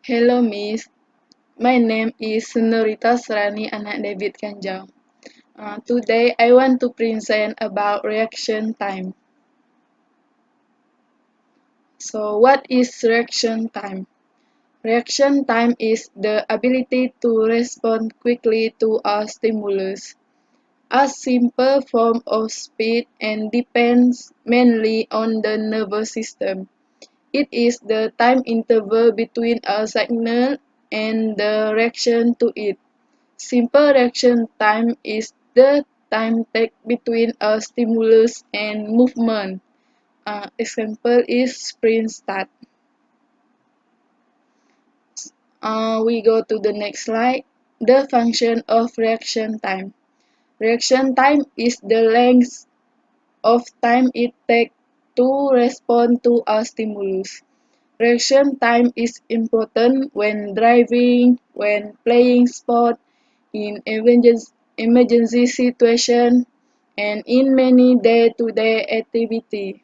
Hello, Miss. My name is Senorita Serani anak David Kanjang. Today, I want to present about reaction time. So, what is reaction time? Reaction time is the ability to respond quickly to a stimulus. A simple form of speed and depends mainly on the nervous system. It is the time interval between a signal and the reaction to it. Simple reaction time is the time take between a stimulus and movement. Example is sprint start. We go to the next slide. The function of reaction time. Reaction time is the length of time it takes to respond to a stimulus. Reaction time is important when driving, when playing sport, in emergency situation, and in many day-to-day activity.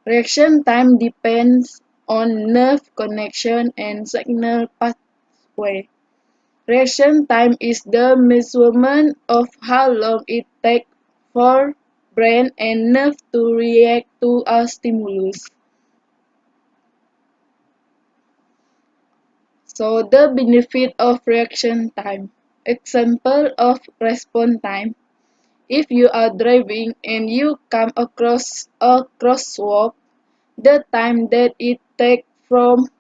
Reaction time depends on nerve connection and signal pathway. Reaction time is the measurement of how long it takes for brain and nerve to react to a stimulus. So the benefit of reaction time. Example of response time. If you are driving and you come across a crosswalk, the time that it takes from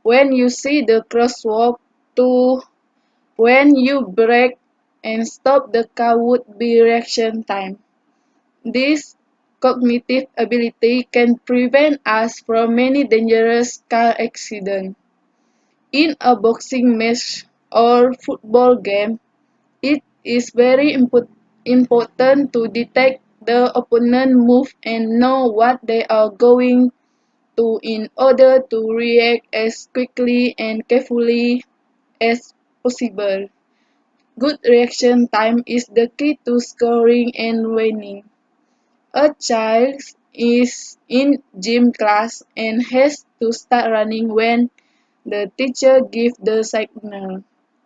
when you see the crosswalk to when you brake and stop the car would be reaction time. This cognitive ability can prevent us from many dangerous car accidents. In a boxing match or football game, it is very important to detect the opponent move and know what they are going to in order to react as quickly and carefully as possible. Good reaction time is the key to scoring and winning. A child is in gym class and has to start running when the teacher gives the signal.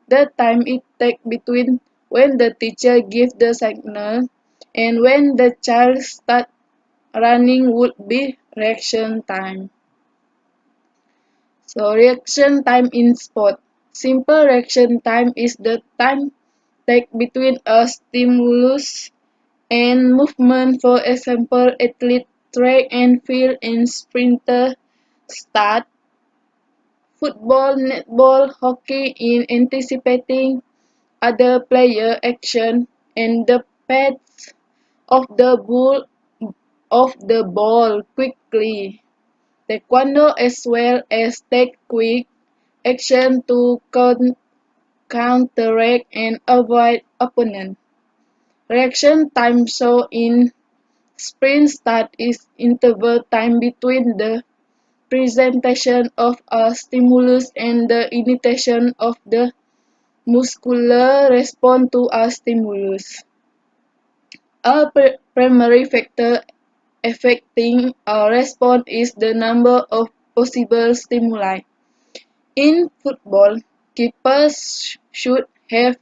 The time it takes between when the teacher gives the signal and when the child starts running would be reaction time. So reaction time in sport. Simple reaction time is the time take between a stimulus and movement. For example, athlete track and field and sprinter start. Football, netball, hockey in anticipating other player action and the path of the ball quickly. Taekwondo as well as take quick action to counteract and avoid opponent. Reaction time shown in sprint start is interval time between the presentation of a stimulus and the initiation of the muscular response to a stimulus. A primary factor affecting a response is the number of possible stimuli. In football, keepers should have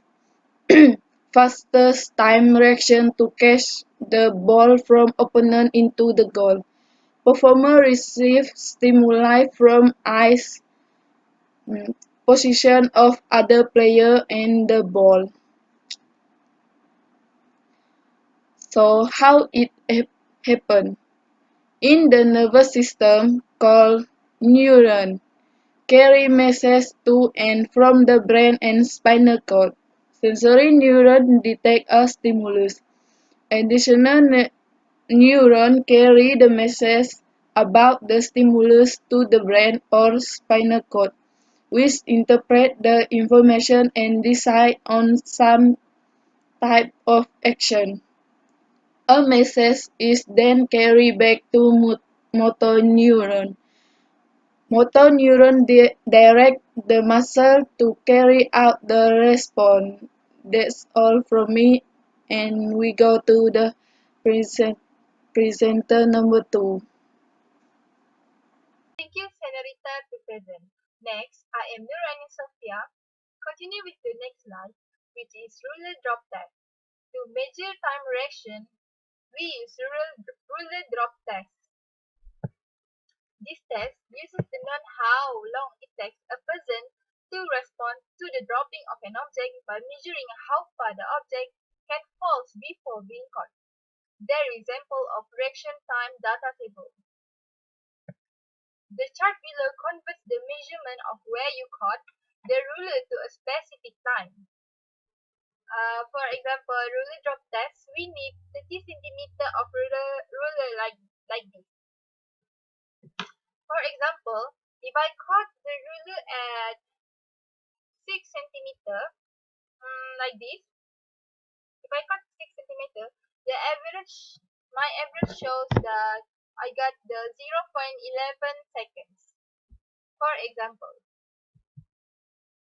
fastest time reaction to catch the ball from opponent into the goal. Performer receive stimuli from eyes, position of other player and the ball. So how it happen? In the nervous system called neuron, carry messages to and from the brain and spinal cord. Sensory neuron detect a stimulus. Additional neuron carry the message about the stimulus to the brain or spinal cord, which interpret the information and decide on some type of action. A message is then carried back to motor neuron. Motor neuron direct the muscle to carry out the response. That's all from me, and we go to the presenter number 2. Thank you, Senorita, to present. Next, I am Nur Ainin Sophia. Continue with the next slide, which is ruler drop test. To measure time reaction, we use ruler drop test. This test uses to know how long it takes a person to respond to the dropping of an object by measuring how far the object can fall before being caught. There is example of reaction time data table. The chart below converts the measurement of where you caught the ruler to a specific time. For example, ruler drop test, we need 30 centimeter of ruler like this. For example, if I caught the ruler at 6 centimeter, like this, if I cut 6 centimeter, my average shows that I got the 0.11 seconds. For example,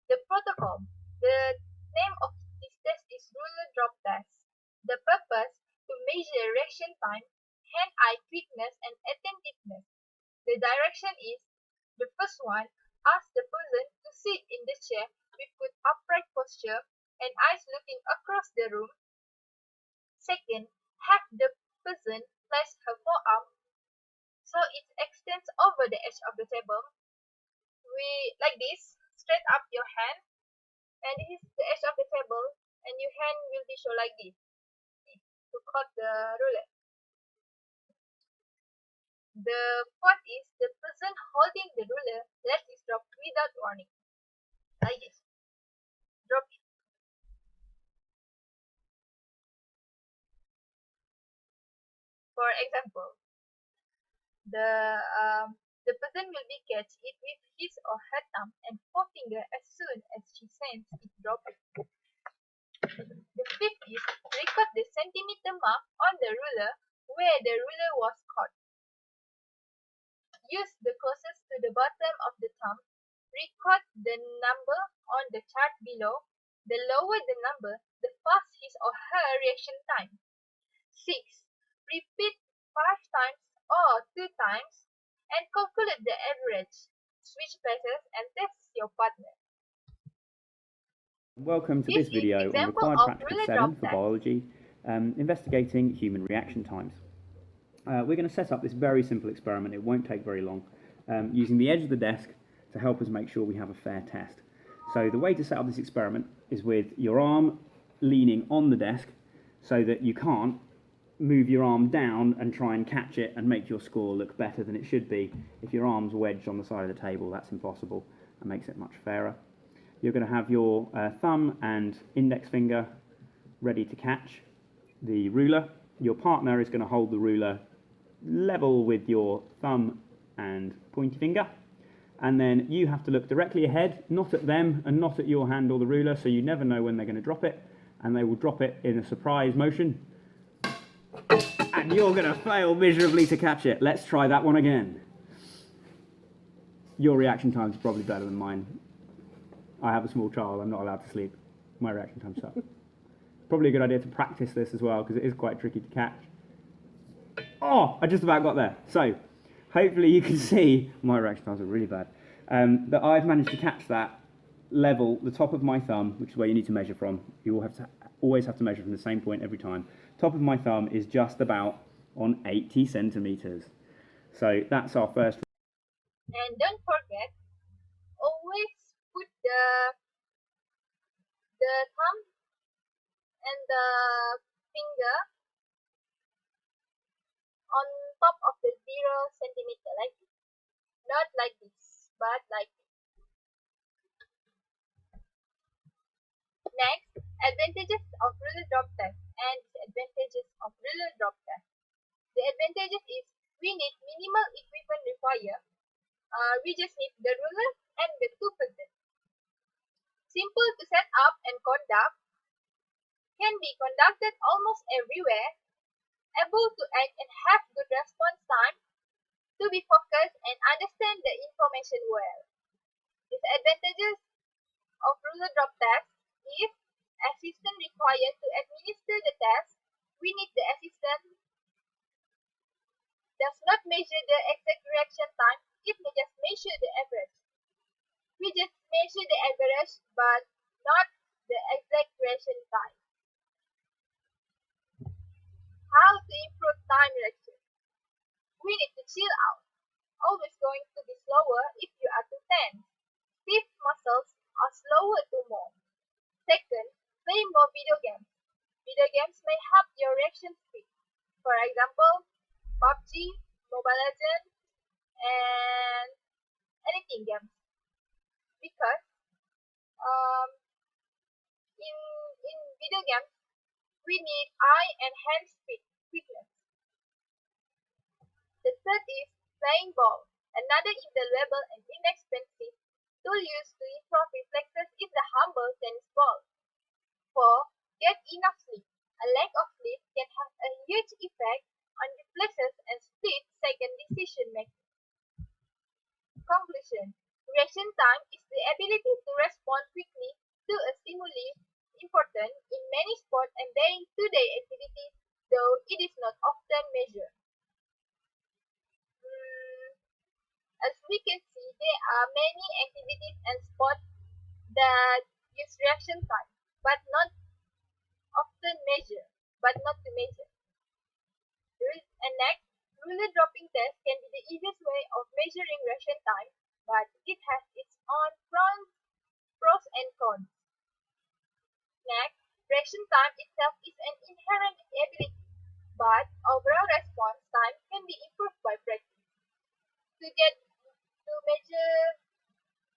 the protocol. The name of this test is ruler drop test. The purpose to measure reaction time, hand-eye quickness, and attentiveness. The direction is the first one. Ask the person to sit in the chair with good upright posture and eyes looking across the room. Second, have the person place her forearm so it extends over the edge of the table. Like this, straight up your hand, and this is the edge of the table, and your hand will be shown like this to cut the ruler. The fourth is the person holding the ruler lets it drop without warning. Like this. Drop it. For example, the person will be catch it with his or her thumb and forefinger as soon as she sends it drop it. The fifth is record the centimeter mark on the ruler where the ruler was caught. Use the closest to the bottom of the thumb. Record the number on the chart below. The lower the number, the faster his or her reaction time. 6. Repeat 5 times or 2 times and calculate the average. Switch places and test your partner. Welcome to this video on required practical 7 for biology, investigating human reaction times. We're going to set up this very simple experiment. It won't take very long, using the edge of the desk to help us make sure we have a fair test. So the way to set up this experiment is with your arm leaning on the desk so that you can't move your arm down and try and catch it and make your score look better than it should be. If your arm's wedged on the side of the table, that's impossible and makes it much fairer. You're going to have your thumb and index finger ready to catch the ruler. Your partner is going to hold the ruler level with your thumb and pointy finger. And then you have to look directly ahead, not at them and not at your hand or the ruler, so you never know when they're going to drop it. And they will drop it in a surprise motion. And you're going to fail miserably to catch it. Let's try that one again. Your reaction time is probably better than mine. I have a small child, I'm not allowed to sleep. My reaction time's up. Probably a good idea to practice this as well, because it is quite tricky to catch. Oh, I just about got there. So, hopefully you can see, my reaction times are really bad, that I've managed to catch that level, the top of my thumb, which is where you need to measure from. You will always have to measure from the same point every time. Top of my thumb is just about on 80 centimeters. So that's our first. And don't forget, always put the thumb and the finger on top of the 0 centimeter, like this. Not like this, but like this. Next, advantages of ruler drop test and disadvantages of ruler drop test. The advantages is we need minimal equipment required. We just need the ruler and the 2 persons. Simple to set up and conduct. Can be conducted almost everywhere. Able to act and have good response time. To be focused and understand the information well. Disadvantages of ruler drop test is assistant required to administer the test. We need the assistant does not measure the exact reaction time, it may just measure the average. measure the average but not the exact reaction time. How to improve time reaction? We need to chill out. Always going to be slower if you are too tense. Stiff muscles are slower to move. Second, play more video games. Video games may help your reaction speed. For example, PUBG, Mobile Legends, and anything games. Because um, in video games, we need eye and hand speed quickness. The third is playing ball. Another invaluable and inexpensive tool used to improve reflexes is the humble tennis ball. 4. Get enough sleep. A lack of sleep can have a huge effect on reflexes and split-second decision making. Conclusion. Reaction time is the ability to respond quickly to a stimuli, important in many sports and day-to-day activities, though it is not often measured. As we can see, there are many activities and sports that use reaction time, but not often measure, but not to measure. And next, ruler dropping test can be the easiest way of measuring reaction time, but it has its own pros and cons. Next, reaction time itself is an inherent ability, but overall response time can be improved by practice. To measure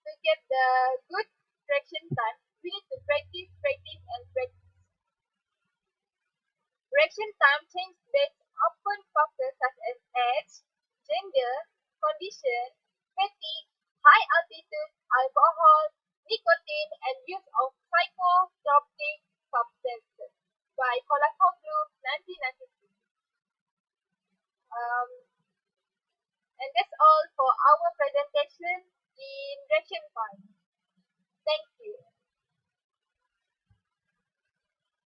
to get the good reaction time, we need to practice, practice, and practice. Reaction time changes based upon factors such as age, gender, condition, fatigue, high altitude, alcohol, nicotine, and use of psychotropic substances by Kolakoglu, 1993. Um, and that's all for our presentation in